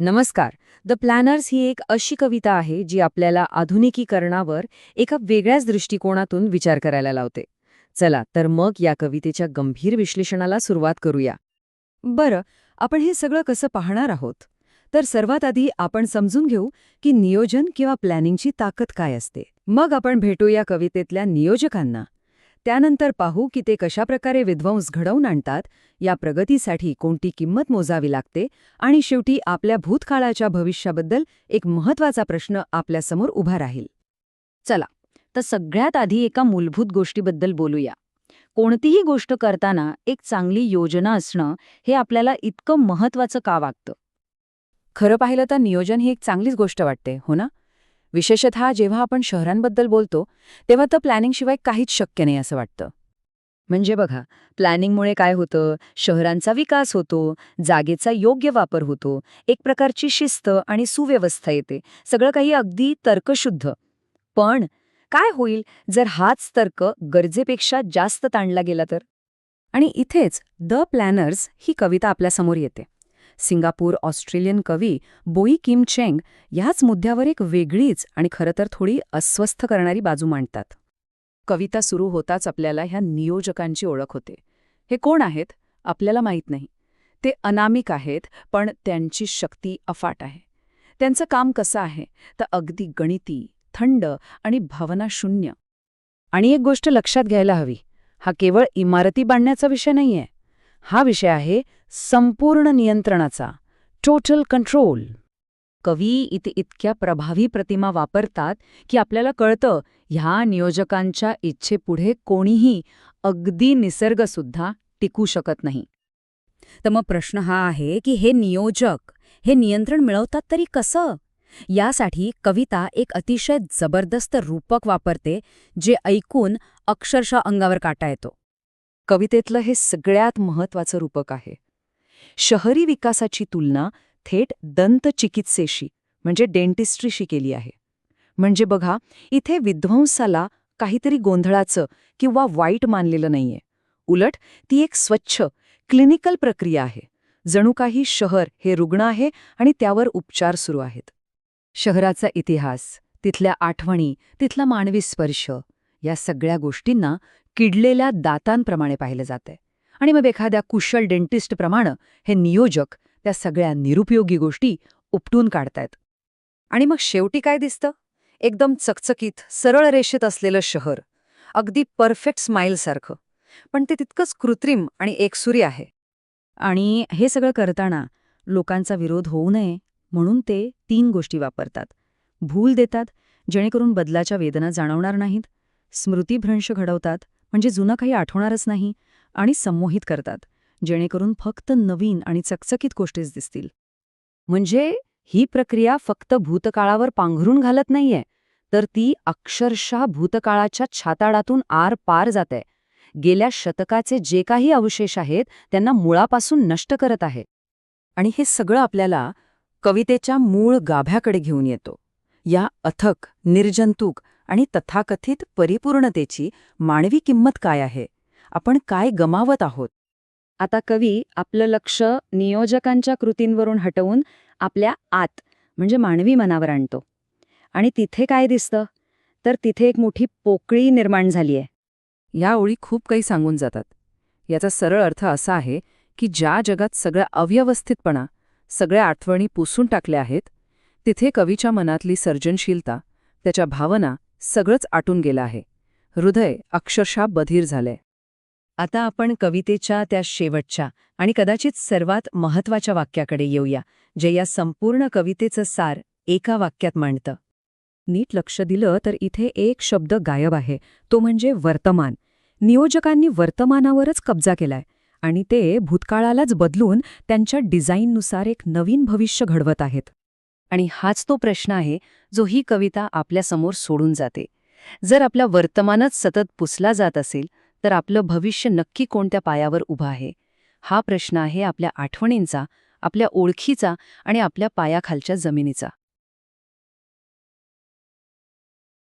नमस्कार. The planners ही एक अशी कविता आहे जी आपल्याला आधुनिकीकरणावर एका वेगळ्याच दृष्टिकोनातून विचार करायला लावते. चला तर मग या कवितेच्या गंभीर विश्लेषणाला सुरुवात करूया. बरं, आपण हे सगळं कसं पाहणार आहोत? तर सर्वात आधी आपण समजून घेऊ की नियोजन किंवा प्लॅनिंगची ताकद काय असते. मग आपण भेटू या कवितेतल्या नियोजकांना. त्यानंतर पाहू की ते कशाप्रकारे विध्वंस घडवून आणतात, या प्रगतीसाठी कोणती किंमत मोजावी लागते, आणि शेवटी आपल्या भूतकाळाच्या भविष्याबद्दल एक महत्त्वाचा प्रश्न आपल्यासमोर उभा राहील. चला, तर सगळ्यात आधी एका मूलभूत गोष्टीबद्दल बोलूया. कोणतीही गोष्ट करताना एक चांगली योजना असणं हे आपल्याला इतकं महत्वाचं का वाटतं? खरं पाहिलं तर नियोजन ही एक चांगलीच गोष्ट वाटते, हो ना? विशेषतः जेव्हा आपण शहरांबद्दल बोलतो तेव्हा तर प्लॅनिंगशिवाय काहीच शक्य नाही असं वाटतं. म्हणजे बघा, प्लॅनिंगमुळे काय होतं, शहरांचा विकास होतो, जागेचा योग्य वापर होतो, एक प्रकारची शिस्त आणि सुव्यवस्था येते, सगळं काही अगदी तर्कशुद्ध. पण काय होईल जर हाच तर्क गरजेपेक्षा जास्त ताणला गेला तर? आणि इथेच द प्लॅनर्स ही कविता आपल्यासमोर येते. सिंगापूर ऑस्ट्रेलियन कवी बोई किम चेंग ह्याच मुद्द्यावर एक वेगळीच आणि खरं तर थोडी अस्वस्थ करणारी बाजू मांडतात. कविता सुरू होताच आपल्याला ह्या नियोजकांची ओळख होते. हे कोण आहेत आपल्याला माहीत नाही. ते अनामिक आहेत, पण त्यांची शक्ती अफाट आहे. त्यांचं काम कसं आहे तर अगदी गणिती, थंड आणि भावनाशून्य. आणि एक गोष्ट लक्षात घ्यायला हवी, हा केवळ इमारती बांधण्याचा विषय नाहीये. हा विषय आहे संपूर्ण नियंत्रणाचा, टोटल कंट्रोल. कवी इथे इतक्या प्रभावी प्रतिमा वापरतात की आपल्याला कळतं ह्या नियोजकांच्या इच्छेपुढे कोणीही, अगदी निसर्गसुद्धा टिकू शकत नाही. तर मग प्रश्न हा आहे की हे नियोजक हे नियंत्रण मिळवतात तरी कसं? यासाठी कविता एक अतिशय जबरदस्त रूपक वापरते, जे ऐकून अक्षरशः अंगावर काटा येतो. कवितेतलं हे सगळ्यात महत्वाचं रूपक आहे. शहरी विकासाची तुलना थेट दंतचिकित्सेशी म्हणजे डेंटिस्ट्रीशी केली आहे. म्हणजे बघा, इथे विध्वंसाला काहीतरी गोंधळाचं किंवा वाईट मानलेलं नाहीये. उलट ती एक स्वच्छ, क्लिनिकल प्रक्रिया आहे. जणू काही शहर हे रुग्ण आहे आणि त्यावर उपचार सुरू आहेत. शहराचा इतिहास, तिथल्या आठवणी, तिथला मानवी स्पर्श, या सगळ्या गोष्टींना किडलेल्या दातांप्रमाणे पाहिलं जातंय. आणि मग एखाद्या कुशल डेंटिस्टप्रमाणे हे नियोजक त्या सगळ्या निरुपयोगी गोष्टी उपटून काढतायत. आणि मग शेवटी काय दिसतं? एकदम चकचकीत, सरळ रेषेत असलेलं शहर, अगदी परफेक्ट स्माईलसारखं. पण ते तितकंच कृत्रिम आणि एकसुरी आहे. आणि हे सगळं करताना लोकांचा विरोध होऊ नये म्हणून ते 3 गोष्टी वापरतात. भूल देतात, जेणेकरून बदलाच्या वेदना जाणवणार नाहीत. स्मृतिभ्रंश घडवतात, म्हणजे जुनं काही आठवणारच नाही. आणि संमोहित करतात, जेणेकरून फक्त नवीन आणि चकचकीत गोष्टीच दिसतील. म्हणजे ही प्रक्रिया फक्त भूतकाळावर पांघरून घालत नाहीये, तर ती अक्षरशः भूतकाळाच्या छाताडातून आर पार जाते. गेल्या शतकाचे जे काही अवशेष आहेत त्यांना मुळापासून नष्ट करत आहे. आणि हे सगळं आपल्याला कवितेच्या मूळ गाभ्याकडे घेऊन येतो. या अथक, निर्जंतुक आणि तथाकथित परिपूर्णतेची मानवी किंमत काय आहे? आपण काय गमावत आहोत? आता कवी आपलं लक्ष नियोजकांच्या कृतींवरून हटवून आपल्या आत म्हणजे मानवी मनावर आणतो. आणि तिथे काय दिसतं? तर तिथे एक मोठी पोकळी निर्माण झालीय. या ओळी खूप काही सांगून जातात. याचा सरळ अर्थ असा आहे की ज्या जगात सगळ्या अव्यवस्थितपणा, सगळ्या आठवणी पुसून टाकल्या आहेत, तिथे कवीच्या मनातली सर्जनशीलता, त्याच्या भावना सगळंच आटून गेलं आहे. हृदय अक्षरशः बधीर झालंय. आता आपण कवितेच्या त्या शेवटच्या आणि कदाचित सर्वात महत्वाच्या वाक्याकडे येऊया, जे या संपूर्ण कवितेचं सार एका वाक्यात मांडतं. नीट लक्ष दिलं तर इथे एक शब्द गायब आहे, तो म्हणजे वर्तमान. नियोजकांनी वर्तमानावरच कब्जा केलाय आणि ते भूतकाळालाच बदलून त्यांच्या डिझाईननुसार एक नवीन भविष्य घडवत आहेत. आणि हाच तो प्रश्न आहे जो ही कविता आपल्यासमोर सोडून जाते. जर आपला वर्तमानच सतत पुसला जात असेल तर आपलं भविष्य नक्की कोणत्या पायावर उभं आहे? हा प्रश्न आहे आपल्या आठवणींचा, आपल्या ओळखीचा आणि आपल्या पायाखालच्या जमिनीचा.